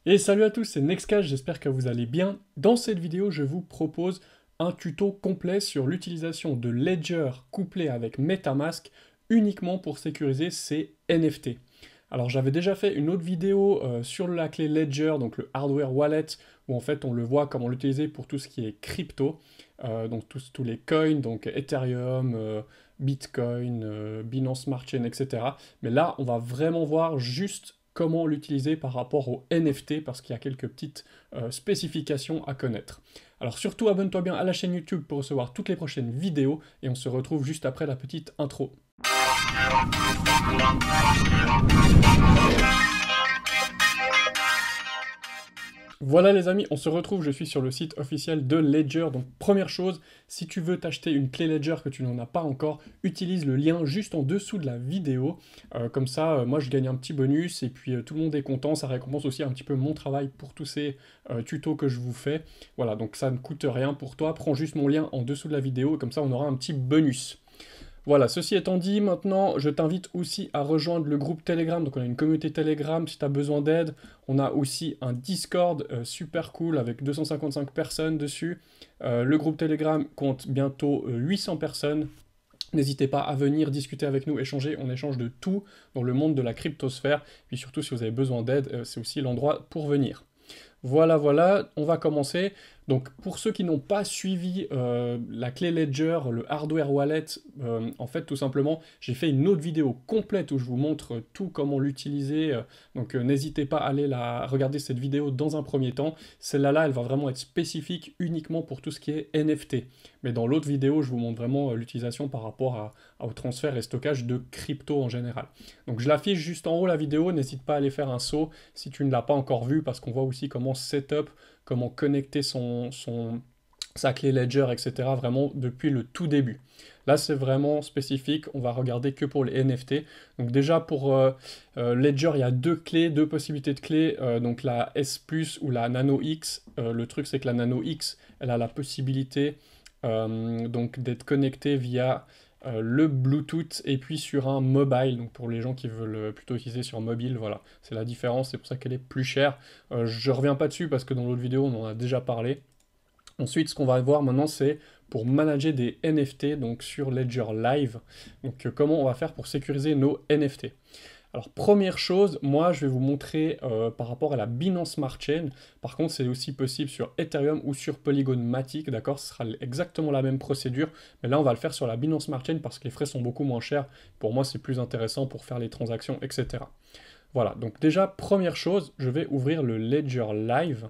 Et salut à tous, c'est Nextcash, j'espère que vous allez bien. Dans cette vidéo, je vous propose un tuto complet sur l'utilisation de Ledger couplé avec MetaMask uniquement pour sécuriser ces NFT. Alors j'avais déjà fait une autre vidéo sur la clé Ledger, donc le hardware wallet, où en fait on le voit comment l'utiliser pour tout ce qui est crypto, donc tous les coins, donc Ethereum, Bitcoin, Binance Smart Chain, etc. Mais là, on va vraiment voir juste comment l'utiliser par rapport au NFT, parce qu'il y a quelques petites spécifications à connaître. Alors surtout, abonne-toi bien à la chaîne YouTube pour recevoir toutes les prochaines vidéos, et on se retrouve juste après la petite intro. Voilà les amis, on se retrouve, je suis sur le site officiel de Ledger. Donc première chose, si tu veux t'acheter une clé Ledger que tu n'en as pas encore, utilise le lien juste en dessous de la vidéo. Comme ça, moi je gagne un petit bonus et puis tout le monde est content. Ça récompense aussi un petit peu mon travail pour tous ces tutos que je vous fais. Voilà, donc ça ne coûte rien pour toi. Prends juste mon lien en dessous de la vidéo et comme ça on aura un petit bonus. Voilà, ceci étant dit, maintenant, je t'invite aussi à rejoindre le groupe Telegram. Donc, on a une communauté Telegram si tu as besoin d'aide. On a aussi un Discord super cool avec 255 personnes dessus. Le groupe Telegram compte bientôt 800 personnes. N'hésitez pas à venir discuter avec nous, échanger. On échange de tout dans le monde de la cryptosphère. Puis surtout, si vous avez besoin d'aide, c'est aussi l'endroit pour venir. Voilà, voilà, on va commencer. Donc pour ceux qui n'ont pas suivi la clé Ledger, le hardware wallet, en fait tout simplement, j'ai fait une autre vidéo complète où je vous montre tout comment l'utiliser. Donc n'hésitez pas à aller regarder cette vidéo dans un premier temps. Celle-là, elle va vraiment être spécifique uniquement pour tout ce qui est NFT. Mais dans l'autre vidéo, je vous montre vraiment l'utilisation par rapport au transfert et stockage de crypto en général. Donc je l'affiche juste en haut la vidéo, n'hésite pas à aller faire un saut si tu ne l'as pas encore vu, parce qu'on voit aussi comment setup, comment connecter sa clé Ledger, etc. vraiment depuis le tout début. Là, c'est vraiment spécifique, on va regarder que pour les NFT. Donc déjà, pour Ledger, il y a deux clés, deux possibilités de clés, donc la S+, ou la Nano X. Le truc, c'est que la Nano X, elle a la possibilité donc d'être connectée via le Bluetooth et puis sur un mobile, donc pour les gens qui veulent plutôt utiliser sur mobile, voilà, c'est la différence, c'est pour ça qu'elle est plus chère. Je reviens pas dessus parce que dans l'autre vidéo on en a déjà parlé. Ensuite, ce qu'on va voir maintenant, c'est pour manager des NFT, donc sur Ledger Live. Donc comment on va faire pour sécuriser nos NFT. Alors première chose, moi je vais vous montrer par rapport à la Binance Smart Chain. Par contre, c'est aussi possible sur Ethereum ou sur Polygon Matic, d'accord? Ce sera exactement la même procédure, mais là on va le faire sur la Binance Smart Chain parce que les frais sont beaucoup moins chers. Pour moi, c'est plus intéressant pour faire les transactions, etc. Voilà, donc déjà, première chose, je vais ouvrir le Ledger Live.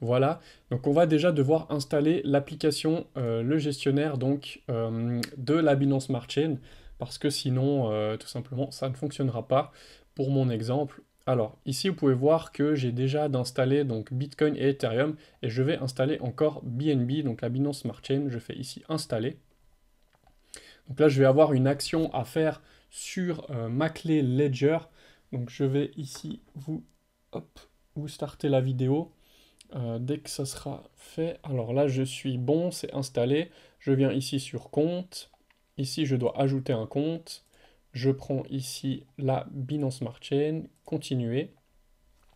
Voilà, donc on va déjà devoir installer l'application, le gestionnaire donc de la Binance Smart Chain, parce que sinon, tout simplement, ça ne fonctionnera pas. Pour mon exemple, alors ici vous pouvez voir que j'ai déjà d'installer donc Bitcoin et Ethereum, et je vais installer encore BNB, donc la Binance Smart Chain. Je fais ici installer. Donc là, je vais avoir une action à faire sur ma clé Ledger. Donc je vais ici hop, vous starter la vidéo. Dès que ça sera fait, alors là je suis bon, c'est installé. Je viens ici sur compte. Ici je dois ajouter un compte. Je prends ici la Binance Smart Chain, continuer.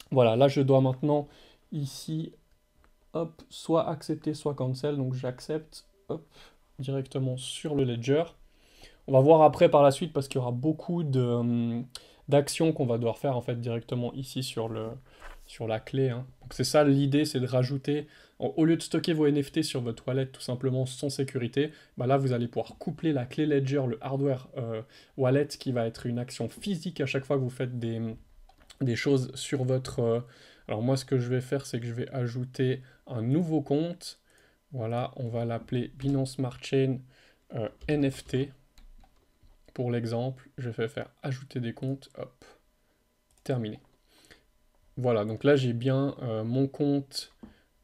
Voilà, là je dois maintenant ici, hop, soit accepter, soit cancel. Donc j'accepte, hop, directement sur le Ledger. On va voir après par la suite parce qu'il y aura beaucoup d'actions qu'on va devoir faire en fait directement ici sur la clé, hein. Donc c'est ça l'idée, c'est de rajouter, au lieu de stocker vos NFT sur votre wallet tout simplement sans sécurité, bah là vous allez pouvoir coupler la clé Ledger, le hardware wallet qui va être une action physique à chaque fois que vous faites des choses sur votre... alors moi ce que je vais faire c'est que je vais ajouter un nouveau compte. Voilà, on va l'appeler Binance Smart Chain NFT. Pour l'exemple, je vais faire ajouter des comptes, hop, terminé. Voilà, donc là j'ai bien mon compte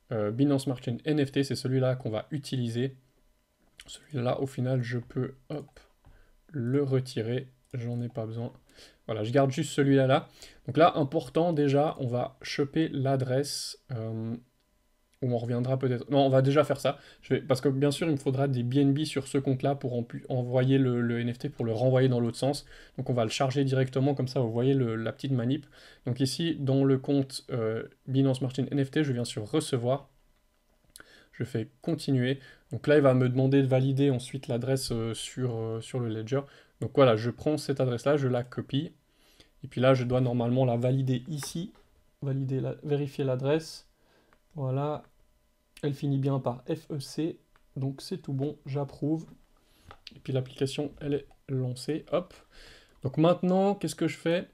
Binance Smart Chain NFT, c'est celui-là qu'on va utiliser. Celui-là, au final, je peux, hop, le retirer, j'en ai pas besoin. Voilà, je garde juste celui-là là. Donc là, important déjà, on va choper l'adresse ou on reviendra peut-être... Non, on va déjà faire ça. Parce que bien sûr, il me faudra des BNB sur ce compte-là pour envoyer le NFT, pour le renvoyer dans l'autre sens. Donc on va le charger directement, comme ça vous voyez la petite manip. Donc ici, dans le compte Binance Smart Chain NFT, je viens sur recevoir. Je fais continuer. Donc là, il va me demander de valider ensuite l'adresse sur le ledger. Donc voilà, je prends cette adresse-là, je la copie. Et puis là, je dois normalement la valider ici. Vérifier l'adresse. Voilà. Elle finit bien par FEC. Donc c'est tout bon, j'approuve. Et puis l'application, elle est lancée. Hop. Donc maintenant, qu'est-ce que je fais?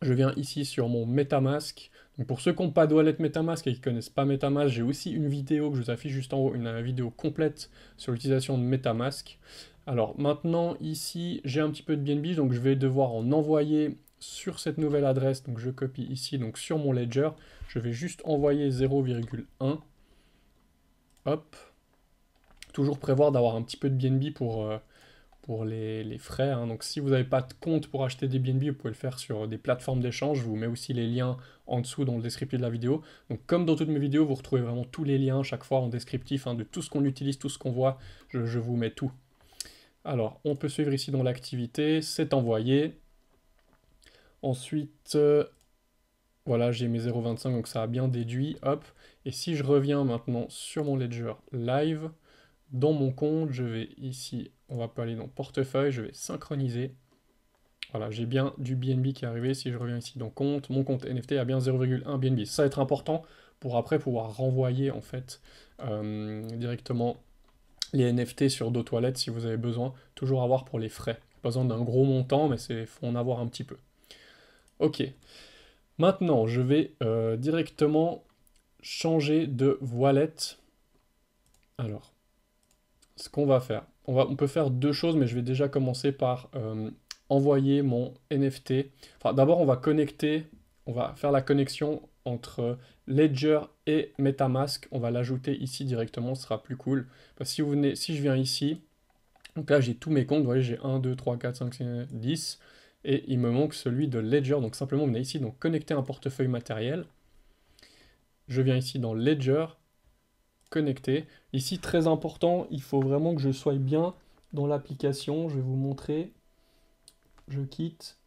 Je viens ici sur mon MetaMask. Donc pour ceux qui n'ont pas de wallet MetaMask et qui ne connaissent pas MetaMask, j'ai aussi une vidéo que je vous affiche juste en haut, une vidéo complète sur l'utilisation de MetaMask. Alors maintenant, ici, j'ai un petit peu de BNB, donc je vais devoir en envoyer sur cette nouvelle adresse. Donc je copie ici, donc sur mon ledger, je vais juste envoyer 0,1. Hop. Toujours prévoir d'avoir un petit peu de BNB pour les frais, hein. Donc si vous n'avez pas de compte pour acheter des BNB, vous pouvez le faire sur des plateformes d'échange. Je vous mets aussi les liens en dessous dans le descriptif de la vidéo. Donc comme dans toutes mes vidéos, vous retrouvez vraiment tous les liens chaque fois en descriptif, hein, de tout ce qu'on utilise, tout ce qu'on voit, je vous mets tout. Alors, on peut suivre ici dans l'activité, c'est envoyé. Ensuite, voilà, j'ai mes 0,25, donc ça a bien déduit, hop. Et si je reviens maintenant sur mon ledger live, dans mon compte, je vais ici, on va pas aller dans portefeuille, je vais synchroniser. Voilà, j'ai bien du BNB qui est arrivé. Si je reviens ici dans compte, mon compte NFT a bien 0,1 BNB. Ça va être important pour après pouvoir renvoyer en fait directement les NFT sur d'autres wallets si vous avez besoin. Toujours avoir pour les frais. Pas besoin d'un gros montant, mais il faut en avoir un petit peu. Ok. Maintenant, je vais directement changer de wallet. Alors, ce qu'on va faire, on peut faire deux choses, mais je vais déjà commencer par envoyer mon NFT. Enfin, d'abord, on va faire la connexion entre Ledger et MetaMask. On va l'ajouter ici directement, ce sera plus cool. Parce que si je viens ici, donc là j'ai tous mes comptes, vous voyez, j'ai 1, 2, 3, 4, 5, 6, 10. Et il me manque celui de Ledger. Donc simplement, vous venez ici, donc connecter un portefeuille matériel. Je viens ici dans Ledger, connecter. Ici, très important, il faut vraiment que je sois bien dans l'application. Je vais vous montrer. Je quitte.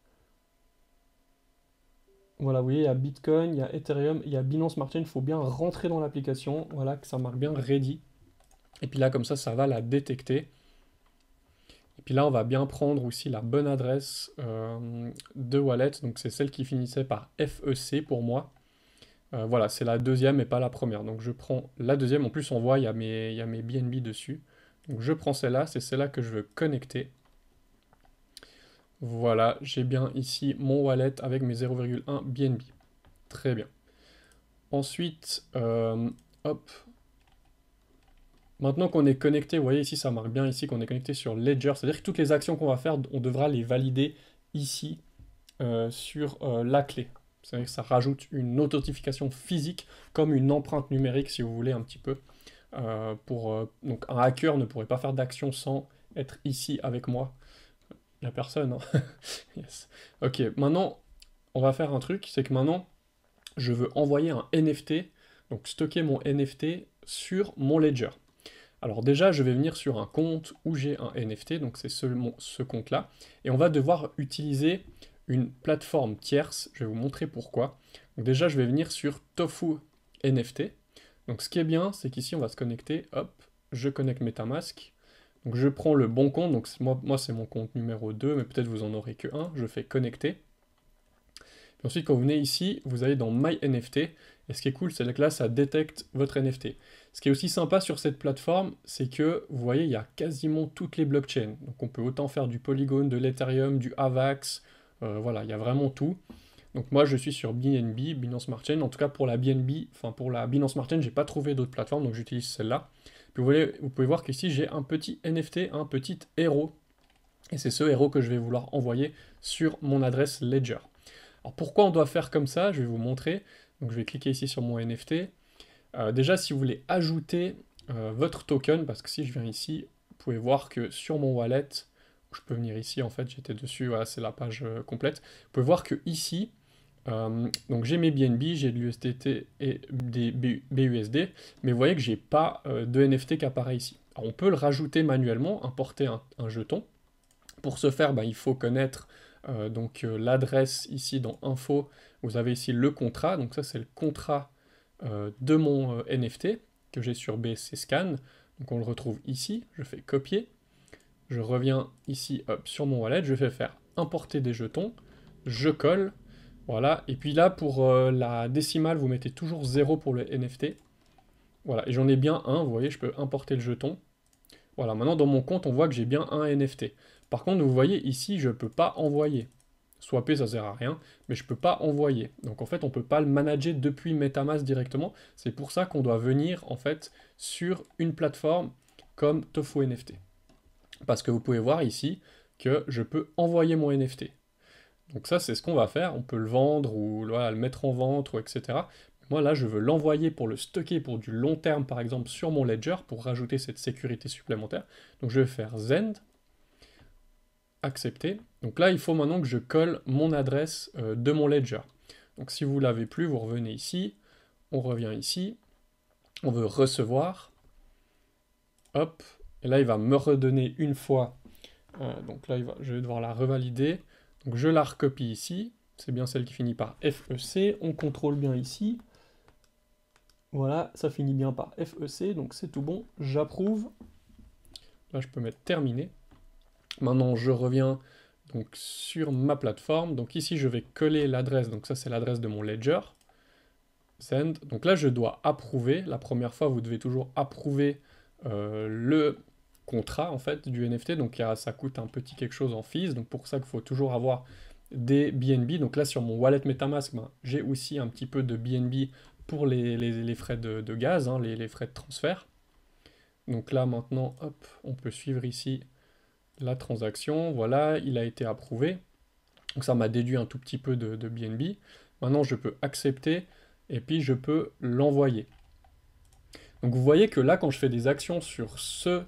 Voilà, vous voyez, il y a Bitcoin, il y a Ethereum, il y a Binance Smart Chain. Il faut bien rentrer dans l'application. Voilà, que ça marque bien Ready. Et puis là, comme ça va la détecter. Et puis là, on va bien prendre aussi la bonne adresse de wallet. Donc c'est celle qui finissait par FEC pour moi. Voilà, c'est la deuxième et pas la première. Donc je prends la deuxième. En plus, on voit, il y a mes BNB dessus. Donc je prends celle-là, c'est celle-là que je veux connecter. Voilà, j'ai bien ici mon wallet avec mes 0,1 BNB. Très bien. Ensuite, hop. Maintenant qu'on est connecté, vous voyez ici, ça marque bien ici qu'on est connecté sur Ledger. C'est-à-dire que toutes les actions qu'on va faire, on devra les valider ici sur la clé. C'est-à-dire que ça rajoute une authentification physique comme une empreinte numérique, si vous voulez, un petit peu. Donc un hacker ne pourrait pas faire d'action sans être ici avec moi. Il n'y a personne, hein. Yes. Ok, maintenant, on va faire un truc, c'est que maintenant, je veux envoyer un NFT, donc stocker mon NFT sur mon Ledger. Alors déjà, je vais venir sur un compte où j'ai un NFT, donc c'est ce compte-là, et on va devoir utiliser une plateforme tierce, je vais vous montrer pourquoi. Donc déjà, je vais venir sur Tofu NFT. Donc ce qui est bien, c'est qu'ici, on va se connecter, hop, je connecte MetaMask. Donc je prends le bon compte, donc moi c'est mon compte numéro 2, mais peut-être vous en aurez que un, je fais connecter. Puis ensuite, quand vous venez ici, vous allez dans My NFT, et ce qui est cool, c'est que là, ça détecte votre NFT. Ce qui est aussi sympa sur cette plateforme, c'est que, vous voyez, il y a quasiment toutes les blockchains. Donc on peut autant faire du Polygon, de l'Ethereum, du AVAX, voilà, il y a vraiment tout. Donc moi, je suis sur BNB, Binance Smart Chain. En tout cas, pour la BNB, enfin pour la Binance Smart Chain, j'ai pas trouvé d'autres plateformes, donc j'utilise celle-là. Puis vous pouvez voir qu'ici, j'ai un petit NFT, un petit héros. Et c'est ce héros que je vais vouloir envoyer sur mon adresse Ledger. Alors pourquoi on doit faire comme ça? Je vais vous montrer. Donc je vais cliquer ici sur mon NFT. Déjà, si vous voulez ajouter votre token, parce que si je viens ici, vous pouvez voir que sur mon wallet, je peux venir ici, en fait, j'étais dessus, voilà, c'est la page complète. Vous pouvez voir que ici, Donc j'ai mes BNB, j'ai de l'USDT et des BUSD, mais vous voyez que j'ai pas de NFT qui apparaît ici. Alors, on peut le rajouter manuellement, importer un jeton. Pour ce faire, il faut connaître l'adresse ici dans Info. Vous avez ici le contrat, donc ça c'est le contrat de mon NFT que j'ai sur BSC Scan. Donc on le retrouve ici, je fais copier. Je reviens ici hop, sur mon wallet, je fais faire importer des jetons, je colle, voilà, et puis là pour la décimale, vous mettez toujours 0 pour le NFT, voilà, et j'en ai bien un, vous voyez, je peux importer le jeton, voilà, maintenant dans mon compte, on voit que j'ai bien un NFT. Par contre, vous voyez ici, je ne peux pas envoyer. Swapper, ça sert à rien, mais je ne peux pas envoyer. Donc en fait, on ne peut pas le manager depuis MetaMask directement, c'est pour ça qu'on doit venir en fait sur une plateforme comme Tofu NFT. Parce que vous pouvez voir ici que je peux envoyer mon NFT. Donc ça, c'est ce qu'on va faire. On peut le vendre ou voilà, le mettre en vente, ou etc. Moi, là, je veux l'envoyer pour le stocker pour du long terme, par exemple, sur mon ledger, pour rajouter cette sécurité supplémentaire. Donc je vais faire Send, accepter. Donc là, il faut maintenant que je colle mon adresse de mon ledger. Donc si vous ne l'avez plus, vous revenez ici, on revient ici, on veut recevoir, hop, et là, il va me redonner une fois. Donc là, je vais devoir la revalider. Donc je la recopie ici. C'est bien celle qui finit par FEC. On contrôle bien ici. Voilà, ça finit bien par FEC. Donc c'est tout bon. J'approuve. Là, je peux mettre terminé. Maintenant, je reviens donc sur ma plateforme. Donc ici, je vais coller l'adresse. Donc ça, c'est l'adresse de mon ledger. Send. Donc là, je dois approuver. La première fois, vous devez toujours approuver le contrat en fait du NFT, donc ça coûte un petit quelque chose en fees, donc pour ça qu'il faut toujours avoir des BNB. Donc là sur mon wallet MetaMask, j'ai aussi un petit peu de BNB pour les frais de gaz, hein, les frais de transfert. Donc là maintenant, hop, on peut suivre ici la transaction, voilà, il a été approuvé. Donc ça m'a déduit un tout petit peu de BNB. Maintenant je peux accepter et puis je peux l'envoyer. Donc vous voyez que là quand je fais des actions sur ce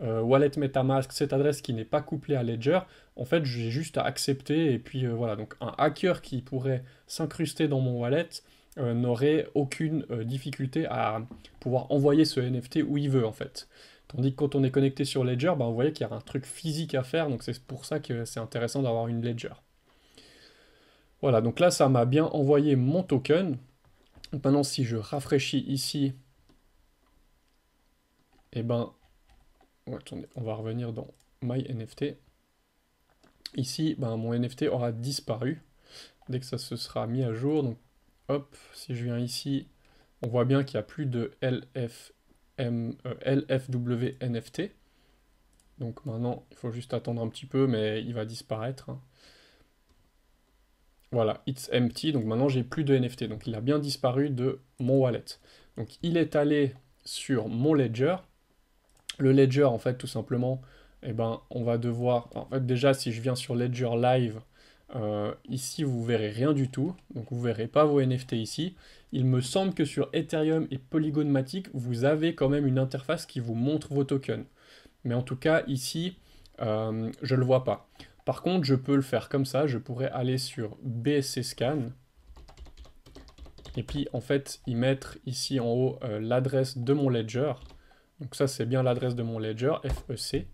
wallet MetaMask, cette adresse qui n'est pas couplée à Ledger, en fait j'ai juste à accepter et puis voilà, donc un hacker qui pourrait s'incruster dans mon wallet n'aurait aucune difficulté à pouvoir envoyer ce NFT où il veut en fait. Tandis que quand on est connecté sur Ledger, vous voyez qu'il y a un truc physique à faire, donc c'est pour ça que c'est intéressant d'avoir une Ledger. Voilà, donc là ça m'a bien envoyé mon token. Donc maintenant si je rafraîchis ici, et attendez, on va revenir dans My NFT. Ici, mon NFT aura disparu dès que ça se sera mis à jour. Donc, hop, si je viens ici, on voit bien qu'il n'y a plus de LFW NFT. Donc maintenant, il faut juste attendre un petit peu, mais il va disparaître. Hein. Voilà, it's empty. Donc maintenant, j'ai plus de NFT. Donc il a bien disparu de mon wallet. Donc il est allé sur mon ledger. Le ledger, en fait, tout simplement, on va devoir... En fait, déjà, si je viens sur Ledger Live, ici, vous verrez rien du tout. Donc, vous verrez pas vos NFT ici. Il me semble que sur Ethereum et Polygon Matic, vous avez quand même une interface qui vous montre vos tokens. Mais en tout cas, ici, je le vois pas. Par contre, je peux le faire comme ça. Je pourrais aller sur BSC Scan. Et puis, en fait, y mettre ici en haut l'adresse de mon Ledger. Donc ça, c'est bien l'adresse de mon ledger, FEC.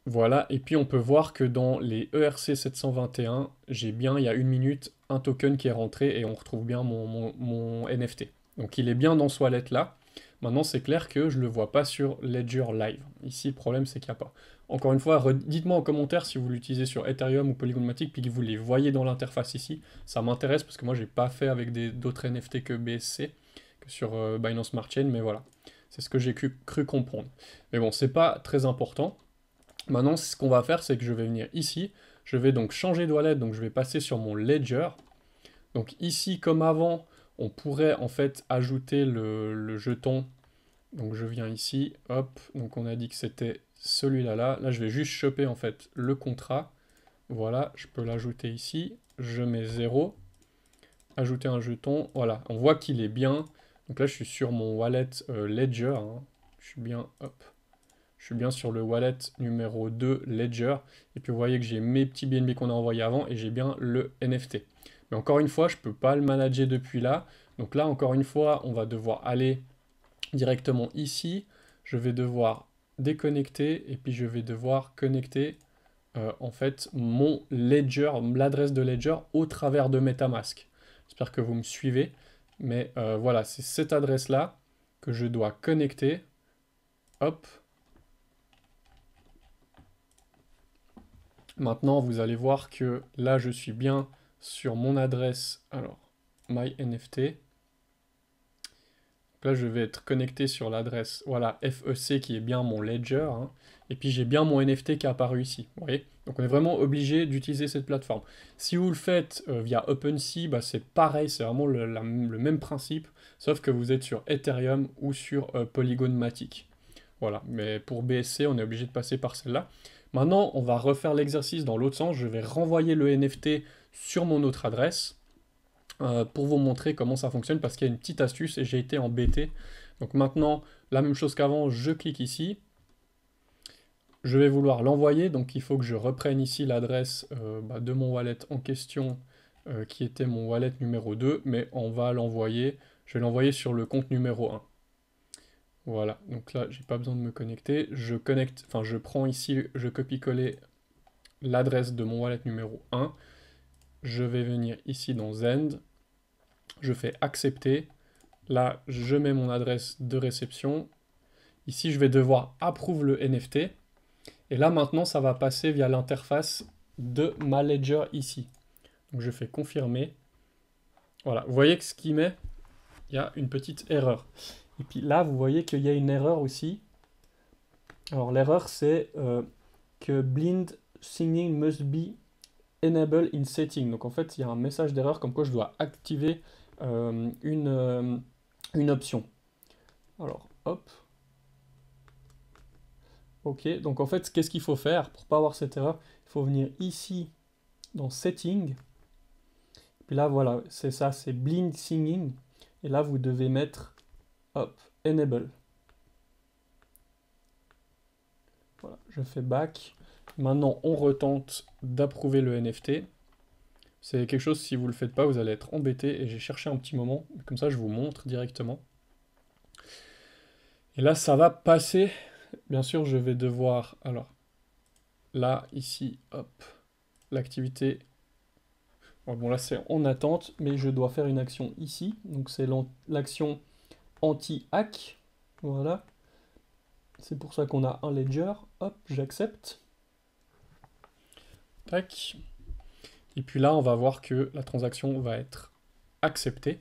Voilà, et puis on peut voir que dans les ERC 721, j'ai bien, il y a 1 minute, un token qui est rentré et on retrouve bien mon NFT. Donc il est bien dans ce wallet là. Maintenant, c'est clair que je ne le vois pas sur Ledger Live. Ici, le problème, c'est qu'il n'y a pas. Encore une fois, dites-moi en commentaire si vous l'utilisez sur Ethereum ou Polygon Matic, puis que vous les voyez dans l'interface ici. Ça m'intéresse parce que moi, j'ai pas fait avec d'autres NFT que BSC. Sur Binance Smart Chain, mais voilà. C'est ce que j'ai cru comprendre. Mais bon, c'est pas très important. Maintenant, ce qu'on va faire, c'est que je vais venir ici. Je vais donc changer de wallet, donc je vais passer sur mon Ledger. Donc ici, comme avant, on pourrait en fait ajouter le jeton. Donc je viens ici, hop. Donc on a dit que c'était celui-là. Là, je vais juste choper en fait le contrat. Voilà, je peux l'ajouter ici. Je mets 0. Ajouter un jeton. Voilà, on voit qu'il est bien. Donc là, je suis sur mon wallet Ledger. Hein. Je suis bien, hop. Je suis bien sur le wallet numéro 2 Ledger. Et puis vous voyez que j'ai mes petits BNB qu'on a envoyés avant et j'ai bien le NFT. Mais encore une fois, je ne peux pas le manager depuis là. Donc là, encore une fois, on va devoir aller directement ici. Je vais devoir déconnecter et puis je vais devoir connecter en fait mon Ledger, l'adresse de Ledger au travers de MetaMask. J'espère que vous me suivez. Mais voilà, c'est cette adresse-là que je dois connecter. Hop. Maintenant, vous allez voir que là, je suis bien sur mon adresse. Alors, MyNFT. Là, je vais être connecté sur l'adresse, voilà, FEC qui est bien mon ledger. Hein, et puis, j'ai bien mon NFT qui est apparu ici. Vous voyez? Donc, on est vraiment obligé d'utiliser cette plateforme. Si vous le faites via OpenSea, bah, c'est pareil, c'est vraiment le même principe, sauf que vous êtes sur Ethereum ou sur Polygon Matic. Voilà, mais pour BSC, on est obligé de passer par celle-là. Maintenant, on va refaire l'exercice dans l'autre sens. Je vais renvoyer le NFT sur mon autre adresse pour vous montrer comment ça fonctionne parce qu'il y a une petite astuce et j'ai été embêté. Donc maintenant, la même chose qu'avant, je clique ici. Je vais vouloir l'envoyer, donc il faut que je reprenne ici l'adresse de mon wallet en question qui était mon wallet numéro 2, mais on va l'envoyer, je vais l'envoyer sur le compte numéro 1. Voilà, donc là, j'ai pas besoin de me connecter. Je connecte, enfin, je prends ici, je copie-coller l'adresse de mon wallet numéro 1. Je vais venir ici dans Zend. Je fais accepter. Là, je mets mon adresse de réception. Ici, je vais devoir approuver le NFT. Et là, maintenant, ça va passer via l'interface de ma Ledger ici. Donc, je fais confirmer. Voilà, vous voyez que ce qu'il met, il y a une petite erreur. Et puis là, vous voyez qu'il y a une erreur aussi. Alors l'erreur, c'est que blind singing must be enabled in setting. Donc en fait, il y a un message d'erreur comme quoi je dois activer une option. Alors, hop. Ok, donc en fait, qu'est-ce qu'il faut faire pour ne pas avoir cette erreur? Il faut venir ici dans setting. Puis là, voilà, c'est ça, c'est blind singing. Et là, vous devez mettre hop, enable. Voilà, je fais back. Maintenant, on retente d'approuver le NFT. C'est quelque chose, si vous ne le faites pas, vous allez être embêté. Et j'ai cherché un petit moment, comme ça je vous montre directement. Et là, ça va passer. Bien sûr, je vais devoir... Alors, là, ici, hop, l'activité... Bon, là, c'est en attente, mais je dois faire une action ici. Donc, c'est l'action anti-hack. Voilà. C'est pour ça qu'on a un ledger. Hop, j'accepte. Tac. Et puis là, on va voir que la transaction va être acceptée.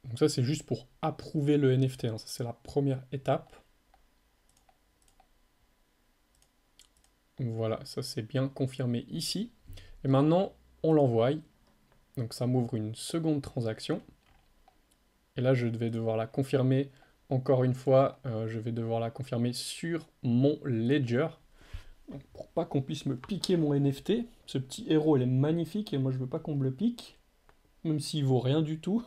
Donc ça, c'est juste pour approuver le NFT. Hein. Ça, c'est la première étape. Voilà, ça c'est bien confirmé ici. Et maintenant, on l'envoie. Donc ça m'ouvre une seconde transaction. Et là, je vais devoir la confirmer. Encore une fois, je vais devoir la confirmer sur mon ledger. Donc, pour pas qu'on puisse me piquer mon NFT. Ce petit héros, il est magnifique et moi, je veux pas qu'on me le pique. Même s'il vaut rien du tout.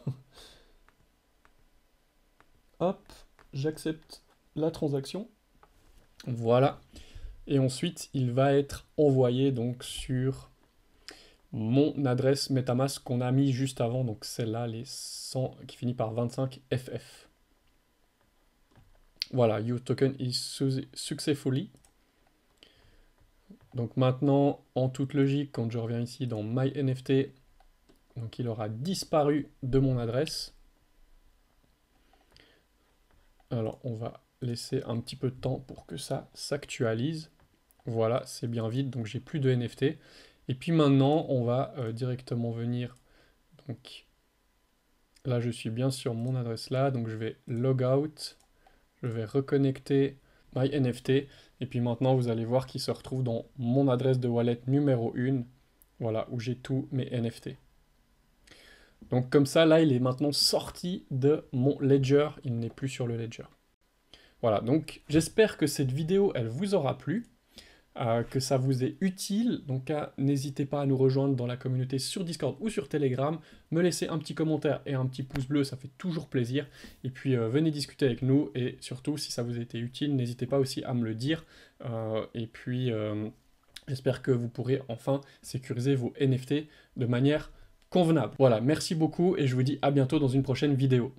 Hop, j'accepte la transaction. Voilà. Et ensuite, il va être envoyé donc sur mon adresse MetaMask qu'on a mis juste avant, donc celle-là, les 100 qui finit par 25 FF. Voilà, your token is successfully. Donc maintenant, en toute logique, quand je reviens ici dans My NFT, donc il aura disparu de mon adresse. Alors on va laisser un petit peu de temps pour que ça s'actualise. Voilà, c'est bien vide, donc j'ai plus de NFT. Et puis maintenant, on va directement venir. Donc là, je suis bien sur mon adresse là, donc je vais log out. Je vais reconnecter my NFT. Et puis maintenant, vous allez voir qu'il se retrouve dans mon adresse de wallet numéro 1. Voilà, où j'ai tous mes NFT. Donc comme ça, là, il est maintenant sorti de mon ledger. Il n'est plus sur le ledger. Voilà, donc j'espère que cette vidéo, elle vous aura plu. que ça vous est utile. Donc n'hésitez pas à nous rejoindre dans la communauté sur Discord ou sur Telegram, me laisser un petit commentaire et un petit pouce bleu, ça fait toujours plaisir. Et puis venez discuter avec nous, et surtout si ça vous a été utile, n'hésitez pas aussi à me le dire. Et puis j'espère que vous pourrez enfin sécuriser vos NFT de manière convenable. Voilà, merci beaucoup et je vous dis à bientôt dans une prochaine vidéo.